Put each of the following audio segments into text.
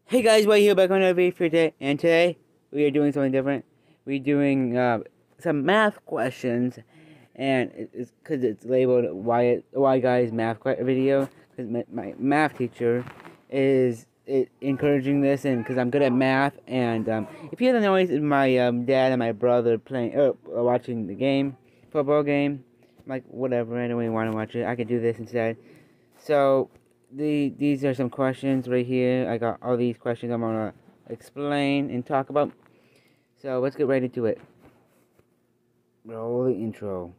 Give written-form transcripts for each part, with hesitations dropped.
Hey guys, White here back on another video for today, and today we are doing something different. We're doing some math questions, and it's because it's labeled why guys math video, because my math teacher is encouraging this, and because I'm good at math, and if you hear the noise, it's my dad and my brother playing watching the game, football game. I'm like, whatever, I don't really want to watch it, I could do this instead. So these are some questions right here. I got all these questions I'm gonna explain and talk about. So let's get right into it. Roll the intro.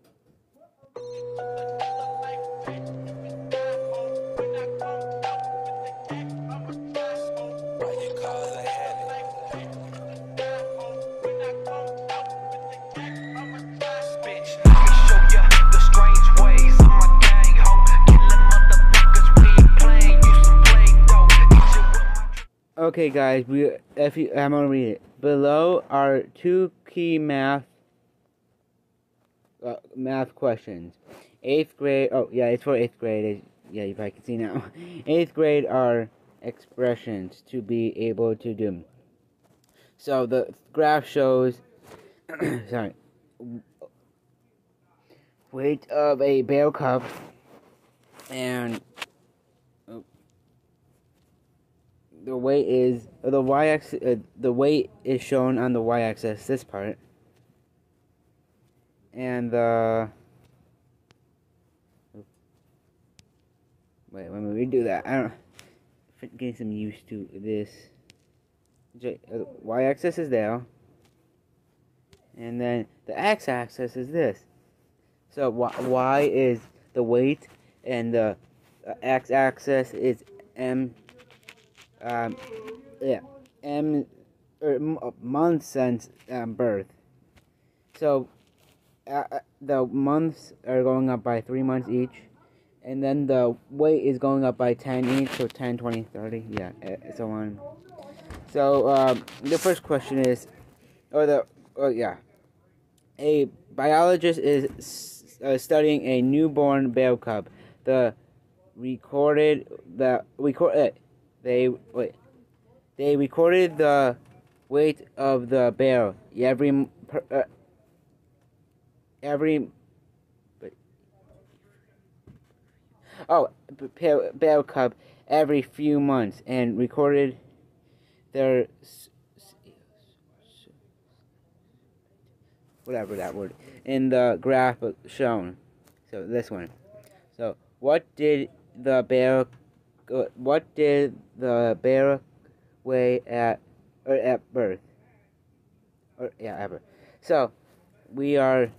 Okay, guys, I'm gonna read it. Below are two key math questions. 8th grade. Oh, yeah, it's for 8th grade. Yeah, if I can see now. 8th grade are expressions to be able to do. So the graph shows. Sorry. Weight of a bell cup and the weight is the y-axis. The weight is shown on the y-axis. This part, and the wait. Let me redo that. I don't. Getting some used to this. Y-axis is there, and then the x-axis is this. So y is the weight, and the x-axis is m. M months since birth. So the months are going up by 3 months each, and then the weight is going up by 10 each, so 10, 20, 30, yeah, so on. So the first question is, a biologist is studying a newborn bear cub. They recorded the weight of the bear bear cub every few months, and recorded their whatever that word in the graph shown. So this one. So what did the bear weigh at birth? Ever. So we are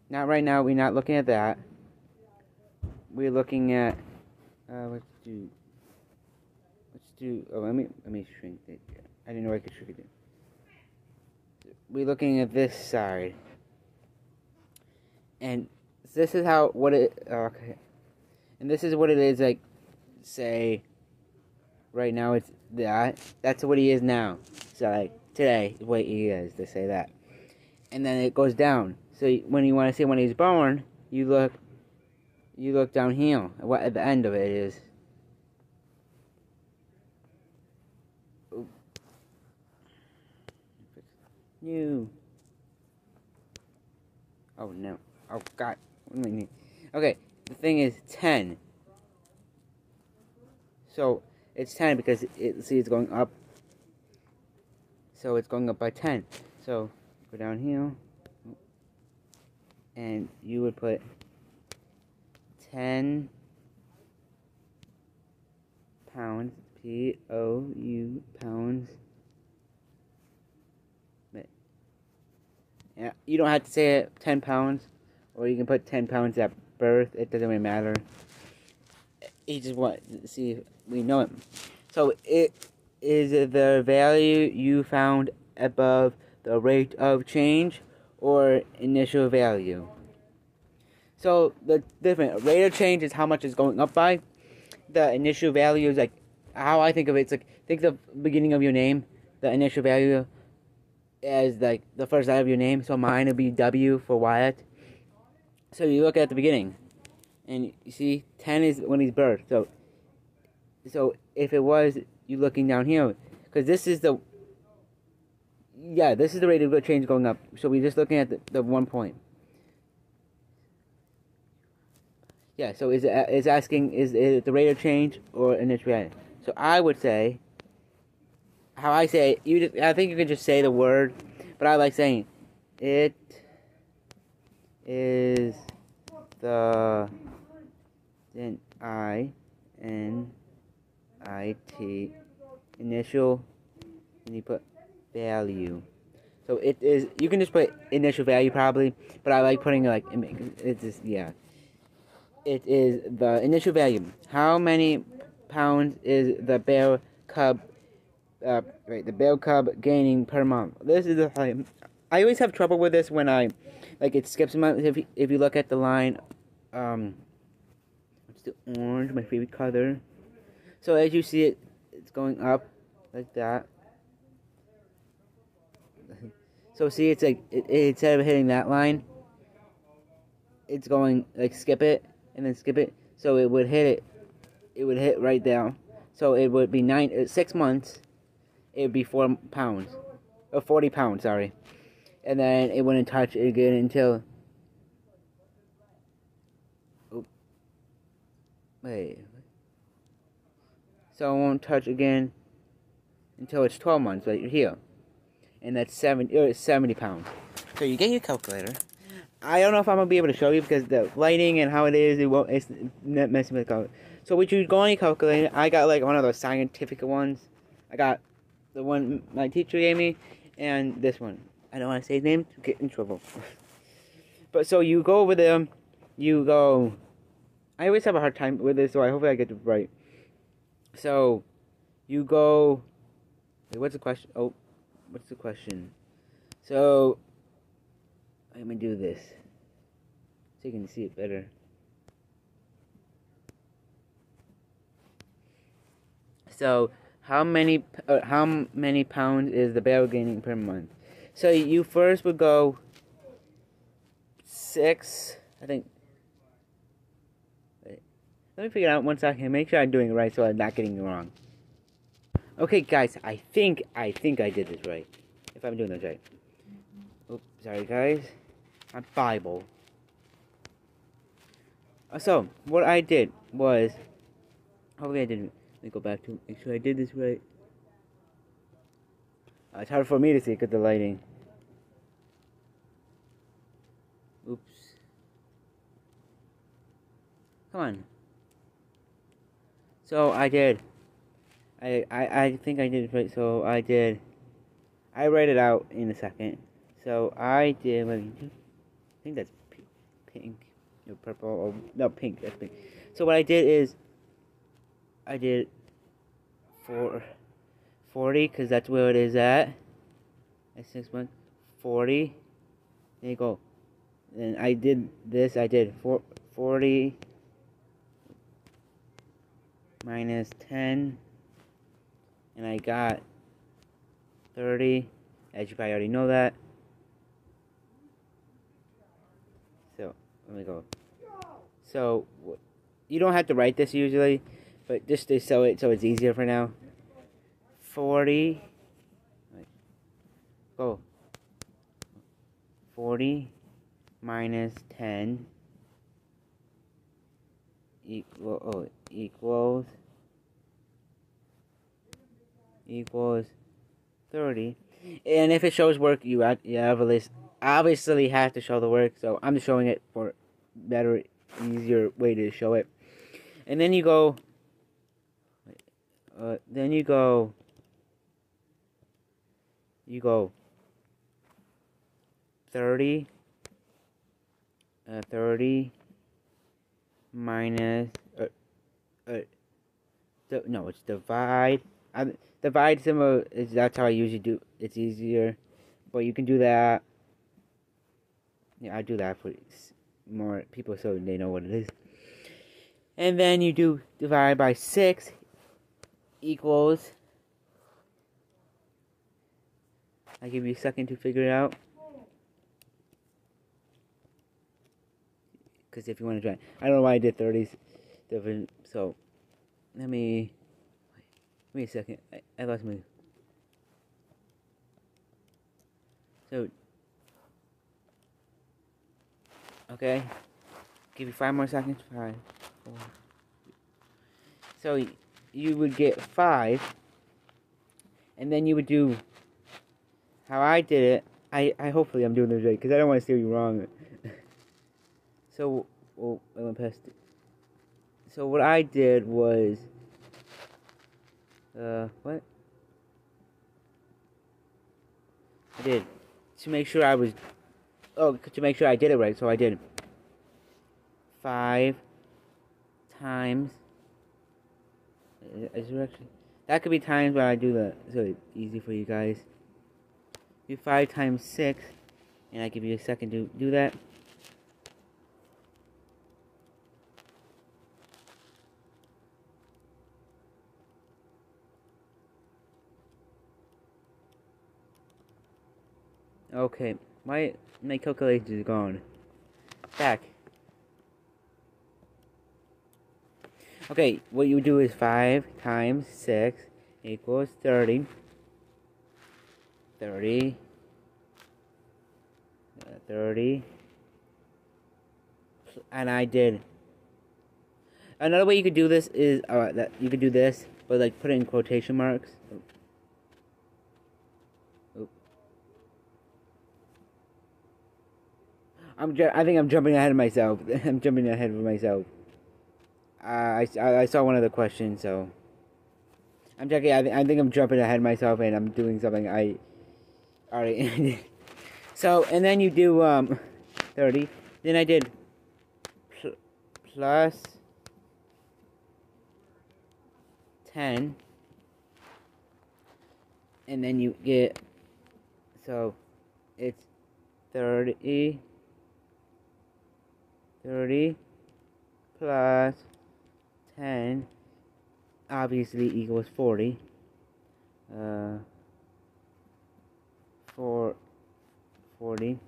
not right now. We're not looking at that. We're looking at let's do. Oh, let me shrink it. I didn't know I could shrink it. We're looking at this side, and this is okay. And this is what it is like. Say, right now it's that. That's what he is now. So like today is what he is. They say that, and then it goes down. So when you want to see when he's born, you look down here. What at the end of it is. New. Oh no. Oh god. What do I need? Okay. The thing is 10. So it's 10 because it's going up. So it's going up by 10. So go down here, and you would put 10 pounds, P-O-U pounds. Yeah, you don't have to say it 10 pounds, or you can put 10 pounds at birth. It doesn't really matter. You just want to see if we know it. So it is the value you found above the rate of change or initial value. So the different rate of change is how much it's going up by. The initial value is like how I think of it. It's like think the beginning of your name. The initial value as like the first letter of your name. So mine would be W for Wyatt. So you look at the beginning, and you see 10 is when he's birthed. So if it was you looking down here, because this is the rate of change going up. So we're just looking at the 1 point. Yeah, so it's asking is it the rate of change or initial value. So I would say, how I say it, I think you can just say the word, but I like saying it is the initial, and you put value. So it is, you can just put initial value probably, but I like putting like, it's just, yeah. It is the initial value. How many pounds is the bear cub, the bear cub gaining per month? This is the, I always have trouble with this when it skips a month. If you look at the line, it's the orange, my favorite color. So as you see it, it's going up like that. So see, it's like, instead of hitting that line, it's going, like, skip it, and then skip it. So it would hit right there. So it would be 6 months, it would be 4 pounds. Or 40 pounds, sorry. And then it wouldn't touch it again until, so it won't touch again until it's 12 months, right here. And that's 70 pounds. So you get your calculator. I don't know if I'm gonna be able to show you because the lighting and how it is, it's messing with the color. So what you go on your calculator, I got like one of those scientific ones. I got the one my teacher gave me, and this one. I don't want to say his name to get in trouble. But so you go over there, you go. I always have a hard time with this, so hopefully I get it right. So you go. Wait, what's the question? Oh, what's the question? So I'm gonna do this so you can see it better. So how many pounds is the bear gaining per month? So you first would go 6, I think. Wait, let me figure it out 1 second. Make sure I'm doing it right so I'm not getting it wrong. Okay, guys, I think I did this right. If I'm doing this right. Oops, sorry, guys. My Bible. So what I did was, hopefully I didn't. Let me go back to make sure I did this right. It's hard for me to see because the lighting. Oops. Come on. So I did. I think I did it right. So I did. I write it out in a second. So I did. I think that's pink or purple. Or, no, pink. That's pink. So what I did is, I did 40 because that's where it is at 6 months. 40. There you go. And I did this. I did 40 minus 10, and I got 30. As you probably already know that. So let me go. So you don't have to write this usually, but just to show it so it's easier for now. 40. Go. 40 minus 10 equals 30. And if it shows work, you obviously have to show the work. So I'm just showing it for better, easier way to show it. And then you go. You go 30 minus no, it's divide. Divide symbol is, that's how I usually do. It's easier, but you can do that. Yeah, I do that for more people so they know what it is. And then you do divide by 6 equals. I'll give you a second to figure it out. Because if you want to try, I don't know why I did 30s different. So let me. Wait a second. I lost my. So. Okay. Give you 5 more seconds. 5, 4. So you would get 5, and then you would do how I did it. I hopefully I'm doing this right because I don't want to steer you wrong. So, well, I went past it. So what I did was, what? I did to make sure I was, to make sure I did it right. So I did 5 times. Is there actually? That could be times when I do that, so it's easy for you guys. Do 5 times 6, and I give you a second to do that. Okay, my calculations is gone. Back. Okay, what you do is 5 times 6 equals 30. 30. 30. And I did. Another way you could do this is, that you could do this, but like put it in quotation marks. I think I'm jumping ahead of myself. I'm jumping ahead of myself. I saw one of the questions, so I'm checking. I think I'm jumping ahead of myself, and I'm doing something I already. So, and then you do 30. Then I did plus 10, and then you get, so it's 30 plus 10 obviously equals 40. 40. I'm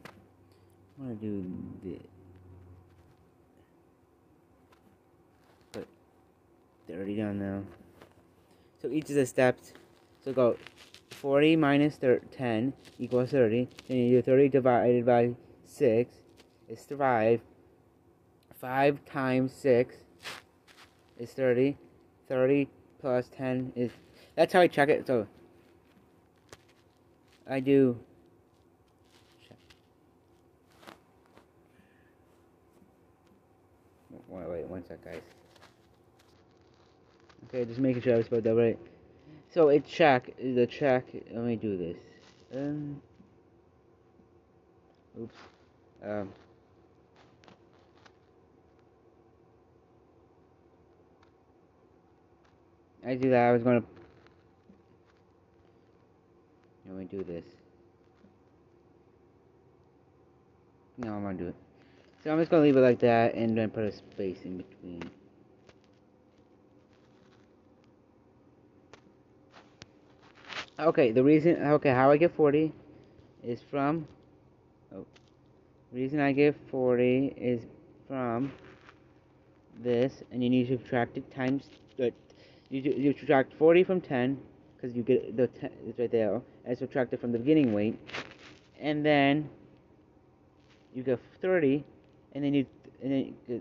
gonna do this. Put 30 down now. So each of the steps, so go 40 minus 10 equals 30. Then you do 30 divided by 6 is 5. 5 times 6 is 30. 30 plus 10 is... That's how I check it. So I do... Wait, 1 sec, guys. Okay, just making sure I spelled that right. So it's check. The check... Let me do this. Oops. I do that. I was gonna... Let me do this. No, I'm gonna do it. So I'm just gonna leave it like that and then put a space in between. Okay, how I get 40 is from, the reason I get 40 is from this, and then you subtract it times, you subtract 40 from 10, because you get the 10, it's right there, and subtract it from the beginning weight, and then you get 30, and then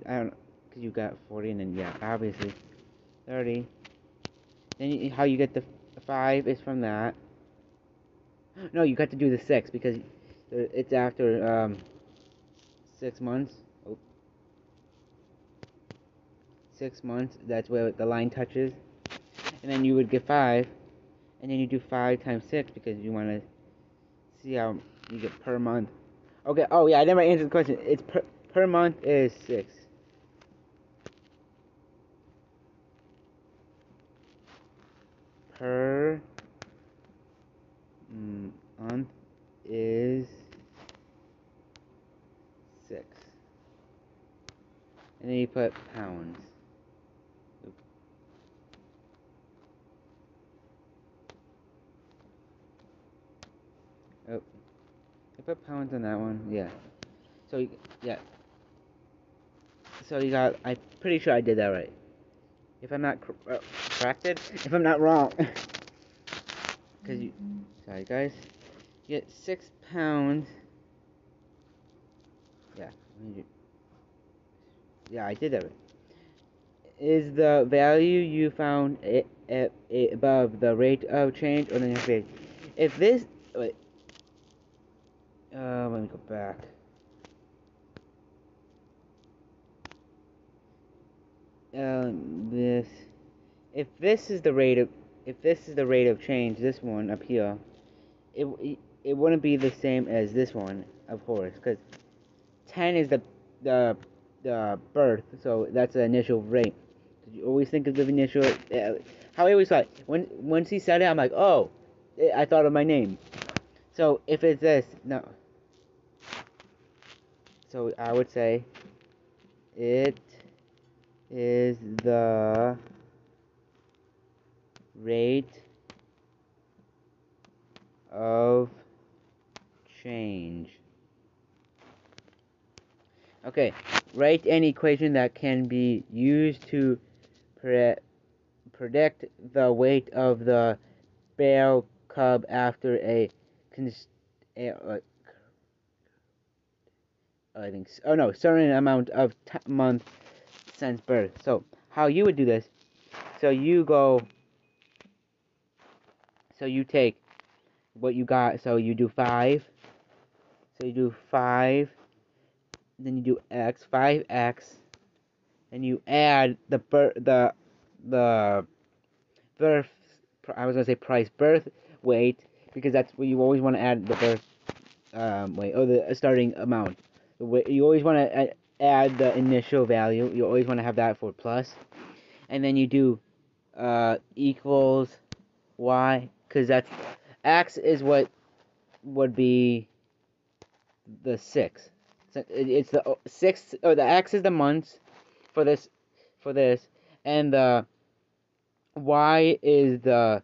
I don't know, because you got 40, and then, yeah, obviously, 30, then how you get the 5 is from that. No, you got to do the 6 because it's after 6 months. 6 months, that's where the line touches. And then you would get 5, and then you do 5 times 6 because you want to see how you get per month. Okay, oh yeah, I never answered the question. It's per month is 6. Per month is 6. And then you put pounds. Oh, I put pounds on that one. Yeah. So yeah. So you got. I'm pretty sure I did that right. If I'm not. corrected if I'm not wrong. Because you, sorry guys, you get 6 pounds. Yeah, yeah, I did that. Is the value you found above the rate of change or the rate? If this, wait, let me go back. This, if this is the rate of change, this one up here, it wouldn't be the same as this one, of course, because 10 is the the birth, so that's the initial rate. You always think of the initial. How I always thought. Once he said it, I'm like, oh, I thought of my name. So if it's this, no. So I would say it is the rate of change. Okay, write an equation that can be used to predict the weight of the bear cub after certain amount of month since birth. So how you would do this? So you take what you got. So you do 5. So you do 5. Then you do x, 5x. And you add the birth. I was gonna say birth weight, because that's what you always want to add, the birth weight, or the starting amount. You always want to add the initial value. You always want to have that for plus, and then you do equals y, because that's x is what would be the 6. So it's the 6, or the x is the months for this, and the y is the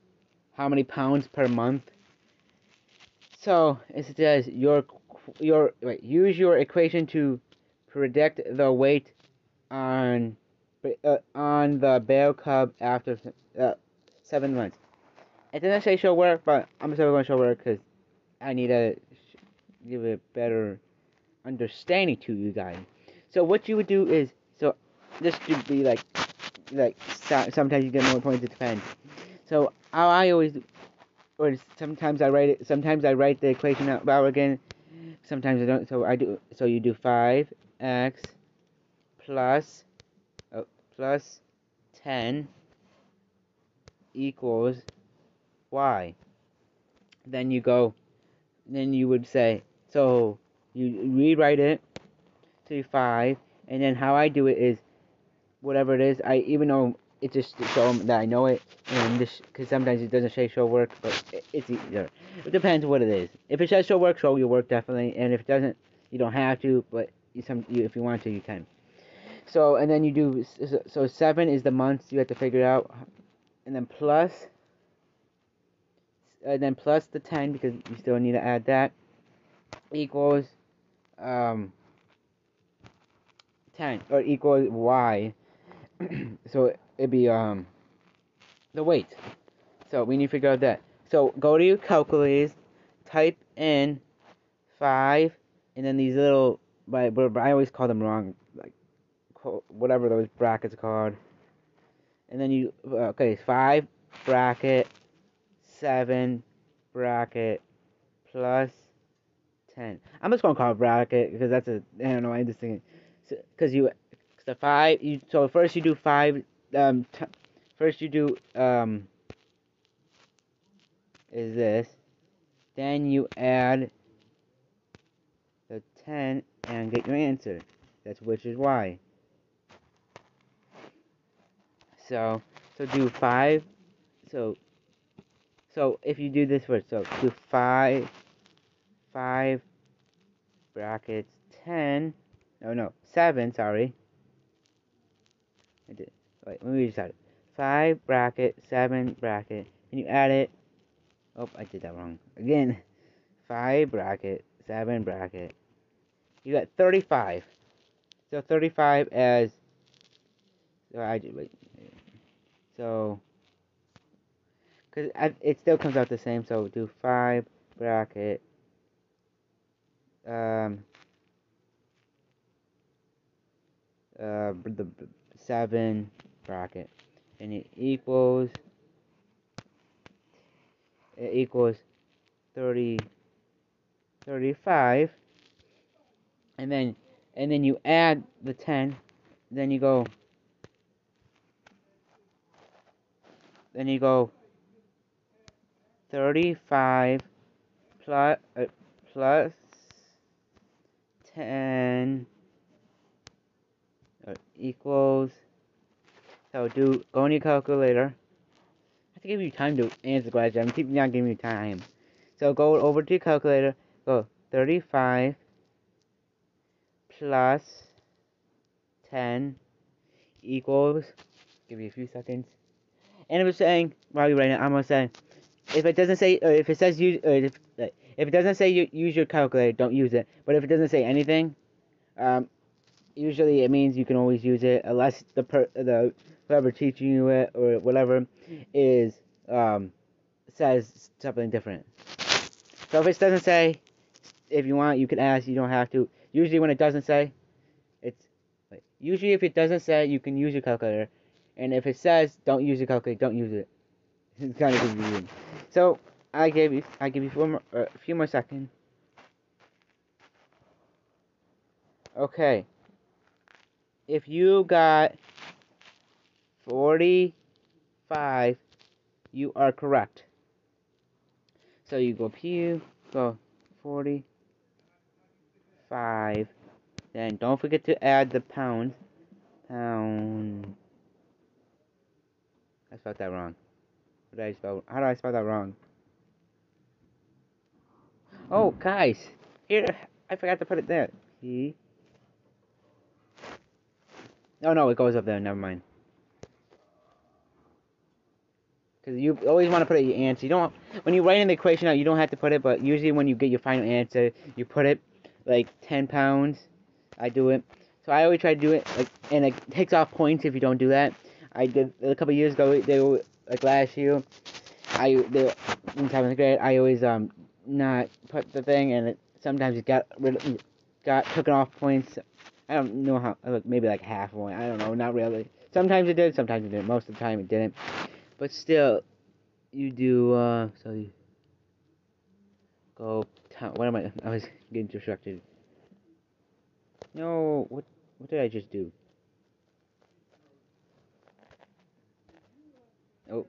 how many pounds per month. So it says use your equation to predict the weight on the bear cub after 7 months. It doesn't say show work, but I'm still going to show work because I need to give a better understanding to you guys. So what you would do is, so this should be like sometimes you get more points, it depends. So how I always do, or sometimes I write it, sometimes I write the equation out again, sometimes I don't. So you do 5x plus 10 equals y. Then you would say, so you rewrite it to 5, and then how I do it is, whatever it is, even though it's just to show them that I know it, and this, because sometimes it doesn't say show work, but it's easier. It depends what it is. If it says show your work definitely, and if it doesn't, you don't have to, but if you want to, you can. So, and then you do, so 7 is the months you have to figure out, and then plus the 10, because you still need to add that, equals 10, or equals y. So it'd be the weight. So we need to figure out that. So go to your calculators, type in 5, and then these little, but I always call them wrong, like whatever those brackets are called. And then you, 5 bracket 7 bracket plus 10. I'm just gonna call it bracket because that's I don't know, I just think, because the 5, so first you do 5, first you do is this, then you add the 10 and get your answer. That's which is y. So do 5. So if you do this first, so do 5 brackets 10. No, 7. Sorry. I did. Wait, let me restart it. 5 bracket 7 bracket. And you add it. Oh, I did that wrong. Again. 5 bracket 7 bracket. You got 35. So 35 as. So I did. Wait. So because it still comes out the same. So do 5 bracket the 7 bracket, and it equals 30 35, and then you add the 10, then you go 35 plus 10 equals, so go on your calculator. I have to give you time to answer the question. I'm keep not giving you time. So go over to your calculator, go 35 plus 10 equals, give you a few seconds. And it was saying, while you're writing it, I'm going to say, if it doesn't say, if it says use, if it doesn't say use your calculator, don't use it. But if it doesn't say anything, usually it means you can always use it, unless the whoever teaching you it or whatever is says something different. So if it doesn't say, if you want, you can ask. You don't have to. Usually when it doesn't say, usually if it doesn't say, you can use your calculator, and if it says don't use your calculator, don't use it. It's kind of confusing. So I give you a few more seconds. Okay. If you got 45, you are correct. So you go go 45. Then don't forget to add the pound. Pound. I spelled that wrong. How do I spell that wrong? Oh, guys. Here, I forgot to put it there. See? Oh, no, it goes up there. Never mind. Because you always want to put it in your answer. You don't, when you write in the equation out, you don't have to put it, but usually when you get your final answer, you put it like 10 pounds. I do it. So I always try to do it, and it takes off points if you don't do that. I did a couple years ago. They were like last year. In 7th grade, I always not put the thing, and sometimes it got taken off points. I don't know how. Maybe like half one. I don't know. Not really. Sometimes it did. Sometimes it didn't. Most of the time it didn't. But still, you do. So you go. What am I? I was getting distracted. No. What did I just do? Oh.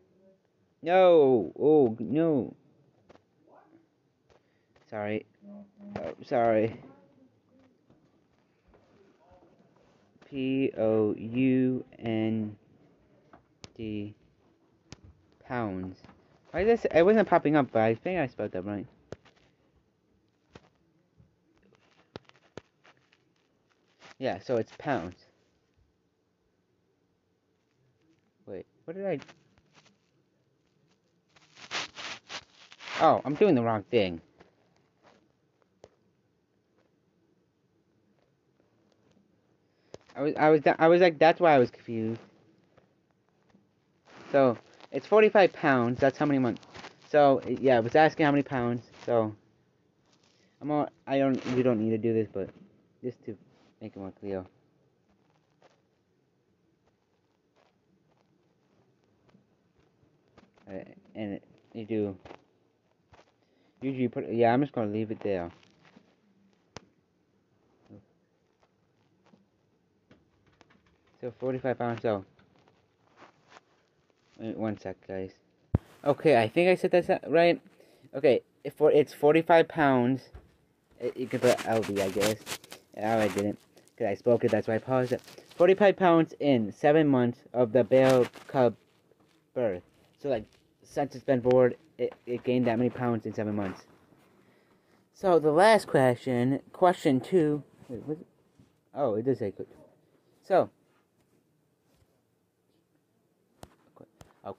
No. Oh no. Sorry. Sorry. POUND. Pounds. Why is this? It wasn't popping up, but I think I spelled that right. Yeah, so it's pounds. Wait, what did I... Oh, I'm doing the wrong thing. I was like, that's why I was confused. So, it's 45 pounds. That's how many months. So, yeah, I was asking how many pounds. So, we don't need to do this, but just to make it more clear. And you do. Usually you put, yeah, I'm just gonna leave it there. So 45 pounds, so. Wait, 1 sec, guys. Okay, I think I said that right. Okay, it's 45 pounds. You could put LB, I guess. Oh, I didn't. Because I spoke it, that's why I paused it. 45 pounds in 7 months of the bear cub birth. So, like, since it's been born, it gained that many pounds in 7 months. So, the last question, question 2. Wait, what? Oh, it does say good. So,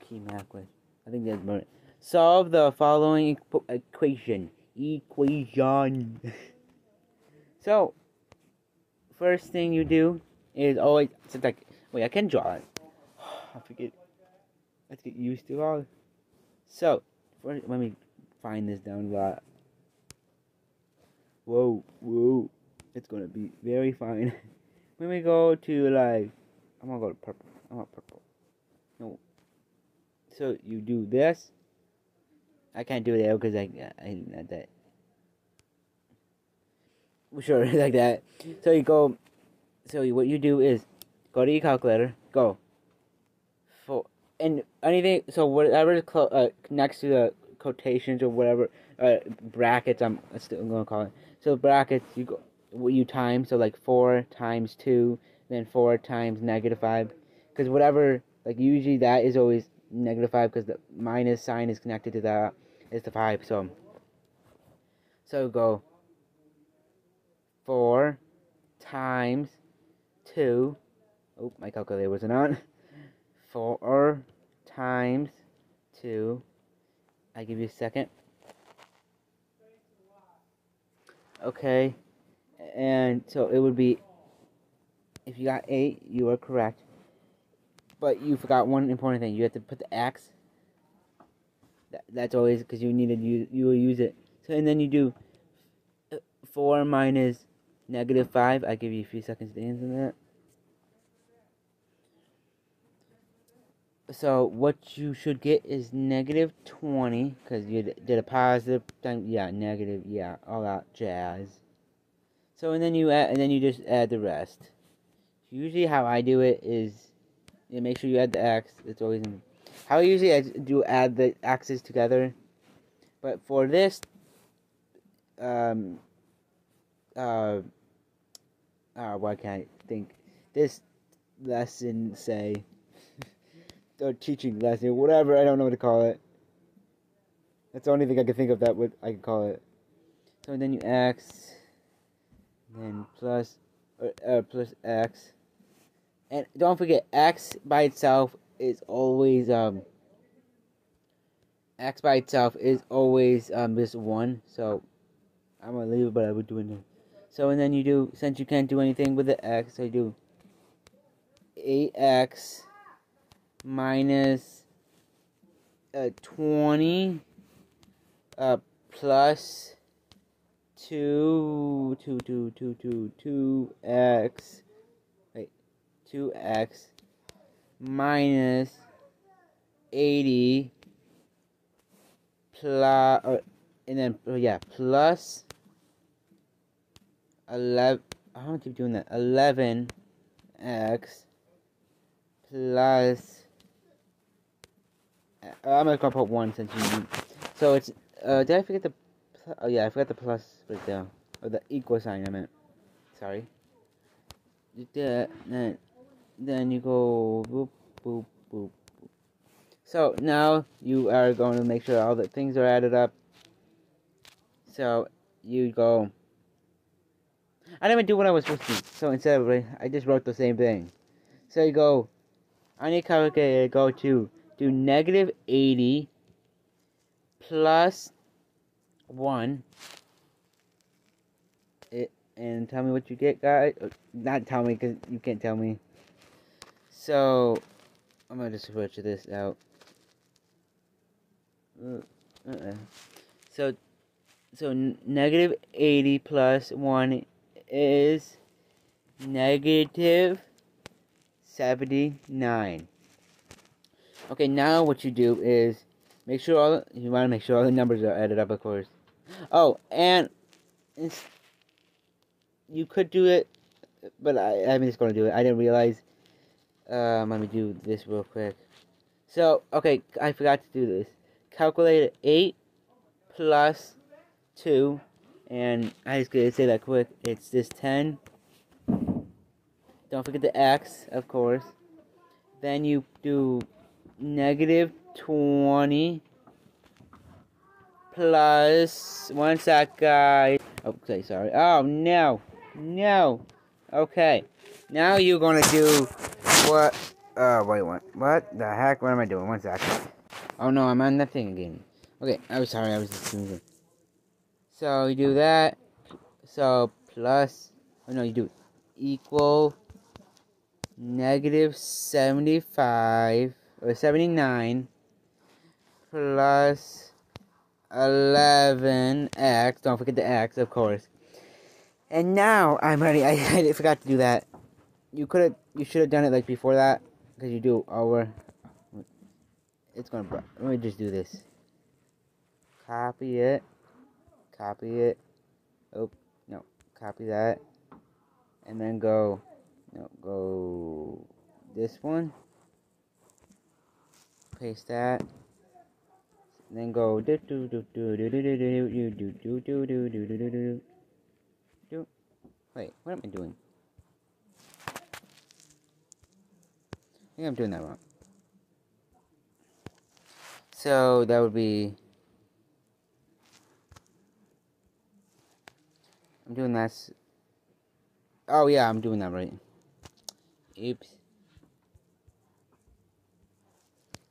key math question. I think that's more. Solve the following equation. So, first thing you do is always, wait, I can draw it. I forget. Let's get used to all. So, first, let me find this down a lot. Whoa. It's gonna be very fine. When we go to, like, I'm gonna go to purple. I want purple. No. So, you do this. I can't do it because I not that. Sure, like that. So you go. So what you do is go to your calculator. Go. For and anything. So whatever is next to the quotations or whatever brackets. I'm still gonna call it. So brackets. You go. What you time. So like 4 times 2, then 4 times -5. Because whatever. Like usually that is always -5 because the minus sign is connected to that. It's the 5. So go 4 times 2. Oh, my calculator wasn't on. 4 times 2. I give you a second. Okay. And so it would be, if you got 8, you are correct. But you forgot one important thing. You have to put the X. That's always because you need to you will use it. So and then you do 4 minus -5. I give you a few seconds to answer that. So what you should get is -20 because you did a positive time. Yeah, negative. Yeah, all that jazz. So and then you add, and then you just add the rest. Usually, how I do it is, you make sure you add the x. It's always how usually I do add the x's together. But for this, why can't I think? This lesson, say, or teaching lesson, whatever, I don't know what to call it. That's the only thing I can think of that what I can call it. So then you x, then plus x, and don't forget x by itself is always this 1. So I'm gonna leave it, but I would do it now. So and then you do, since you can't do anything with the x, so you do 8x minus 20 plus 2x minus 80 plus and then plus 11. I don't keep doing that. 11x plus. I'm gonna put 1 since you. So it's did I forget the? Oh yeah, I forgot the plus right there, or the equal sign. I meant. Sorry. You did that, then you go boop boop boop. So now you are going to make sure all the things are added up. So you go. I didn't even do what I was supposed to do. So instead of I just wrote the same thing. So you go on your calculator. Go to do -80 plus 1. And tell me what you get, guys. Not tell me because you can't tell me. So I'm gonna just switch this out. So -80 plus 1 is -79. Okay, now what you do is make sure you want to make sure all the numbers are added up, of course. Oh, and you could do it, but I'm just gonna do it. I didn't realize. Let me do this real quick. So, okay, I forgot to do this. Calculate 8 plus 2, and I just gotta say that quick. It's this 10. Don't forget the x, of course. Then you do -20 plus 1 sec, guys. Okay, sorry. Oh no. Okay, now you're gonna do what? Wait, what the heck? What am I doing? 1 sec. Oh no, I'm on that thing again. Okay, I was sorry. I was just doing it. So you do that. So plus. Oh no, you do equal -75 or 79 plus 11x. Don't forget the x, of course. And now I'm ready. I forgot to do that. You should have done it like before that, because you do over. It's gonna. Let me just do this. Copy it. Copy it. Oh no. Copy that. And then go. No, go this one. Paste that. And then go do do do do do do do do do do do do do do do do. Wait, what am I doing? I think I'm doing that wrong. So that would be. I'm doing that. Oh yeah, I'm doing that right. Oops.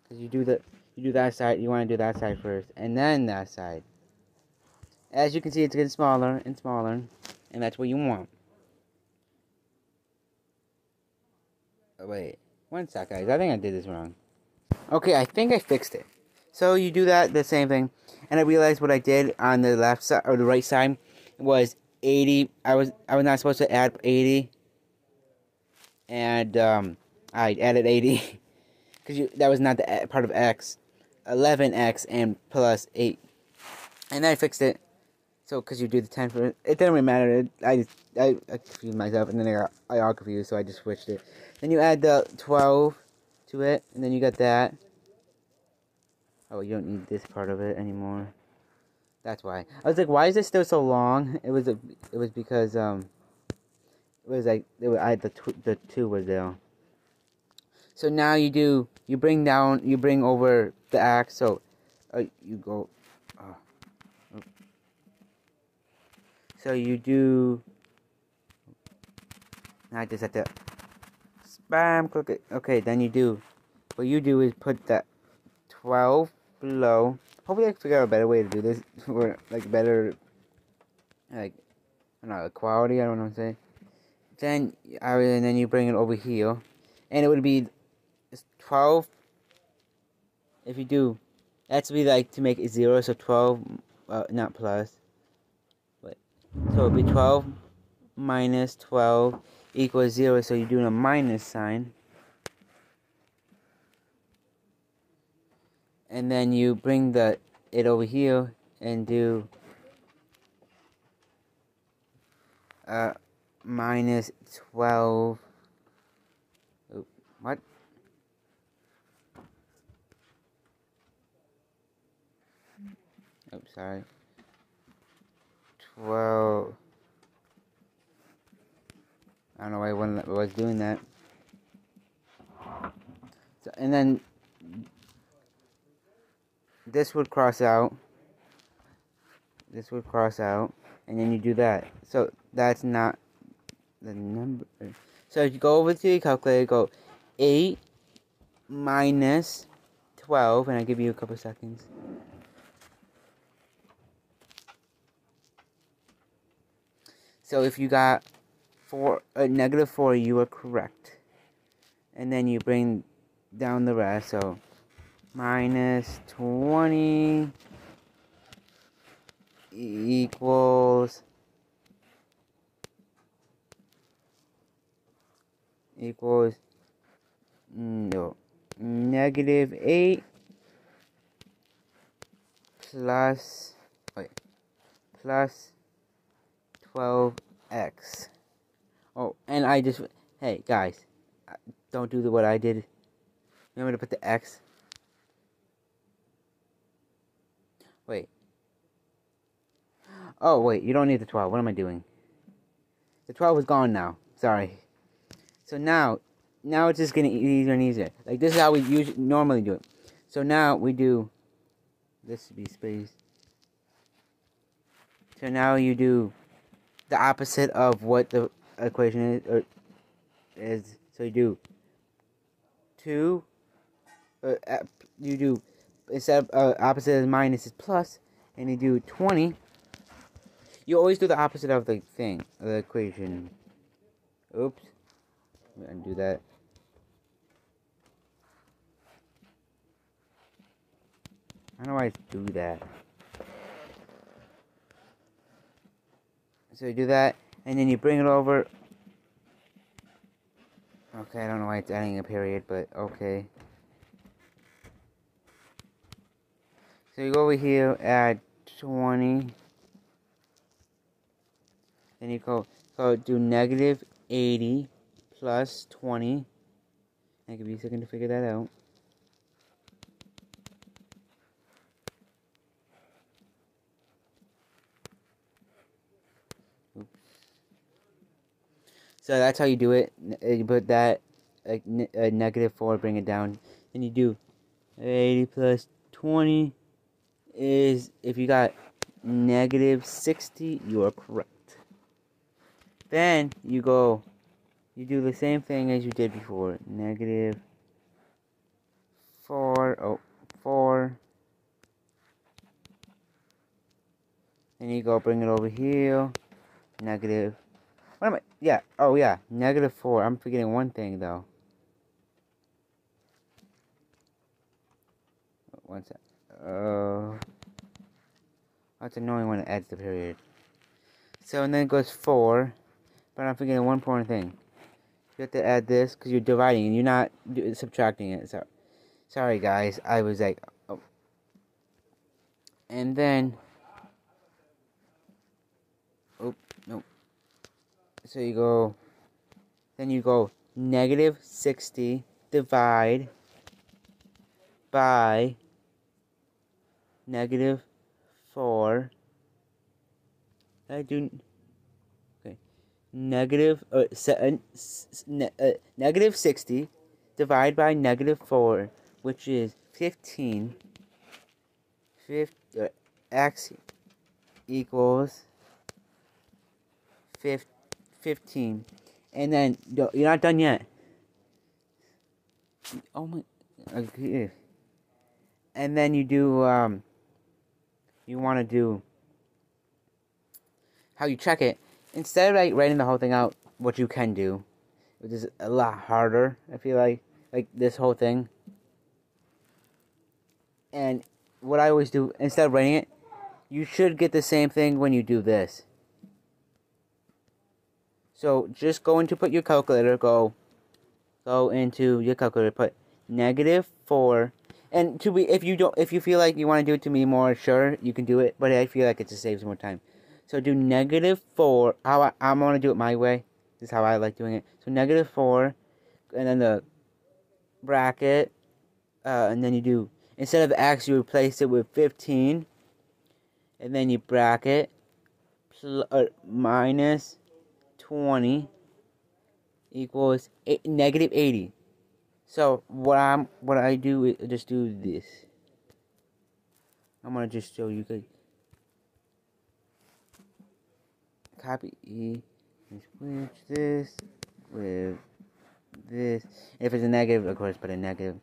Because you do that side. You want to do that side first, and then that side. As you can see, it's getting smaller and smaller, and that's what you want. Oh, wait, 1 sec, guys. I think I did this wrong. Okay, I think I fixed it. So you do that, the same thing, and I realized what I did on the left side or the right side was 80. I was not supposed to add 80, and I added 80 because that was not the part of x. 11x and plus 8, and then I fixed it. So, because you do the 10 for it didn't really matter. I confused myself, and then I all confused, so I just switched it. Then you add the 12 to it, and then you got that. Oh, you don't need this part of it anymore. That's why. I was like, why is this still so long? It was because it was like I had the 2 was there. So now you bring over the axe. So you go. So you do. Now I just have to spam click it. Okay, then you do. What you do is put that 12 below. Hopefully I can figure out a better way to do this. Or like better, like, I don't know, quality. I don't know what I'm saying. And then you bring it over here, and it would be 12. If you do, that's to be like to make it 0. So 12, not plus. But so it'd be 12 minus 12 equals 0. So you're doing a minus sign. And then you bring it over here and do minus 12. Oh, what? Oh, sorry. 12. I don't know why I was doing that. So, and then this would cross out. This would cross out. And then you do that. So that's not the number. So if you go over to your calculator, go 8 minus 12. And I'll give you a couple seconds. So if you got negative 4, you are correct. And then you bring down the rest. So minus 20 equals no, negative 8 plus 12x. Oh, and hey guys, don't do what I did. Remember to put the x. Wait. Oh wait, you don't need the 12. What am I doing? The 12 is gone now. Sorry. So now it's just getting easier and easier. Like this is how we normally do it. So now we do this to be space. So now you do the opposite of what the equation is. So you do 2. You do instead of opposite of minus is plus, and you do 20. You always do the opposite of the thing, the equation. Oops. Let me undo that. I don't know why I do that. So you do that, and then you bring it over. Okay, I don't know why it's adding a period, but okay. So you go over here, add 20. Then you go do negative 80 plus 20. I'll give you a second to figure that out. Oops. So that's how you do it. You put that like negative 4, bring it down. Then you do 80 plus 20 is, if you got negative 60, you are correct. Then you do the same thing as you did before. Negative 4. Then you go bring it over here. Negative. What am I? Yeah. Oh, yeah. Negative 4. I'm forgetting one thing, though. One sec. That's annoying when it adds the period. So, and then it goes 4. But I'm forgetting one important thing. You have to add this because you're dividing and you're not subtracting it. So, sorry, guys. I was like, oh. And then, oh, no. So you go, then you go negative 60 divide by negative 4. Okay. Negative negative 60 divide by negative 4, which is 15. X equals 15. And then you're not done yet. Oh my. Okay. And then you do you want to do how you check it. Instead of like writing the whole thing out, what you can do, which is a lot harder, I feel like this whole thing. And what I always do, instead of writing it, you should get the same thing when you do this. So just go into put your calculator, go into your calculator, put negative 4. And if you feel like you want to do it to be more sure, you can do it, but I feel like it just saves more time. So do negative 4. I'm going to do it my way. This is how I like doing it. So negative 4, and then the bracket, and then you do, instead of X, you replace it with 15, and then you bracket, minus 20 equals negative 80. So what I do is just do this. I'm going to just show you guys. Copy E and switch this with this. If it's a negative, of course, put a negative.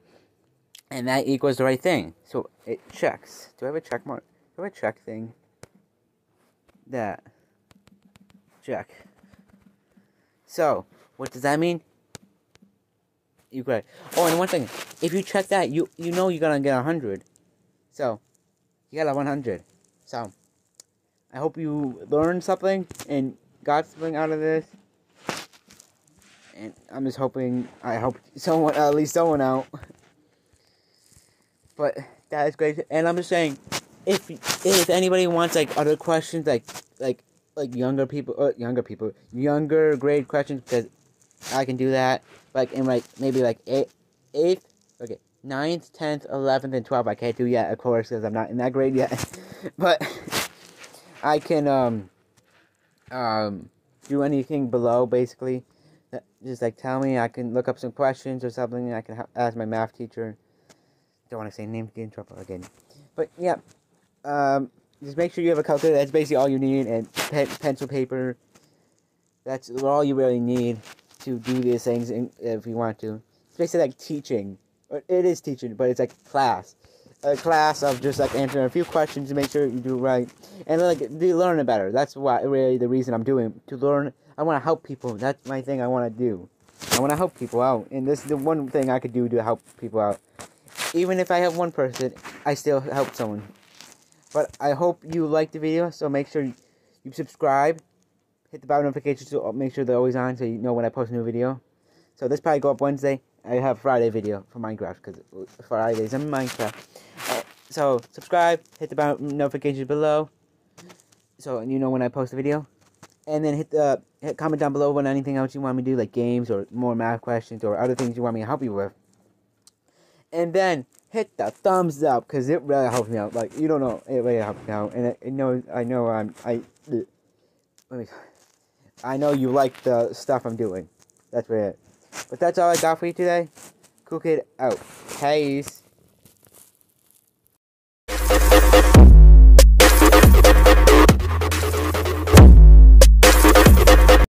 And that equals the right thing. So it checks. Do I have a check mark? Do I have a check thing? That. Check. So, what does that mean? You got. Oh, and one thing. If you check that, you know you're gonna get 100. So, you got a 100. So, I hope you learned something and got something out of this. And I'm just hoping, I hope someone, at least someone out. But that is great. And I'm just saying, if anybody wants like other questions, like younger grade questions, because I can do that. Like in maybe 8th, okay, 9th, 10th, 11th, and 12th. I can't do yet, of course, because I'm not in that grade yet. But I can do anything below, basically. Just tell me. I can look up some questions or something. I can ask my math teacher. Don't want to say names, get in trouble again. But yeah, just make sure you have a calculator. That's basically all you need, and pencil, paper. That's all you really need to do these things if you want to. It's basically like teaching. It is teaching, but it's like class. A class of just answering a few questions to make sure you do right, and do learn it better. That's really the reason I'm doing, to learn. I want to help people. That's my thing. I want to do. I want to help people out, and this is the one thing I could do to help people out. Even if I help one person, I still help someone. But I hope you liked the video, so make sure you subscribe. Hit the bell notifications to make sure they're always on so you know when I post a new video. So this probably go up Wednesday. I have Friday video for Minecraft because Fridays I'm in Minecraft. So subscribe, hit the bell notifications below so you know when I post a video. And then hit comment down below on anything else you want me to do, like games or more math questions or other things you want me to help you with. And then hit the thumbs up because it really helps me out. Like you don't know, it really helps me out. And I know you like the stuff I'm doing. That's it. But that's all I got for you today. Cool Kid out. Peace.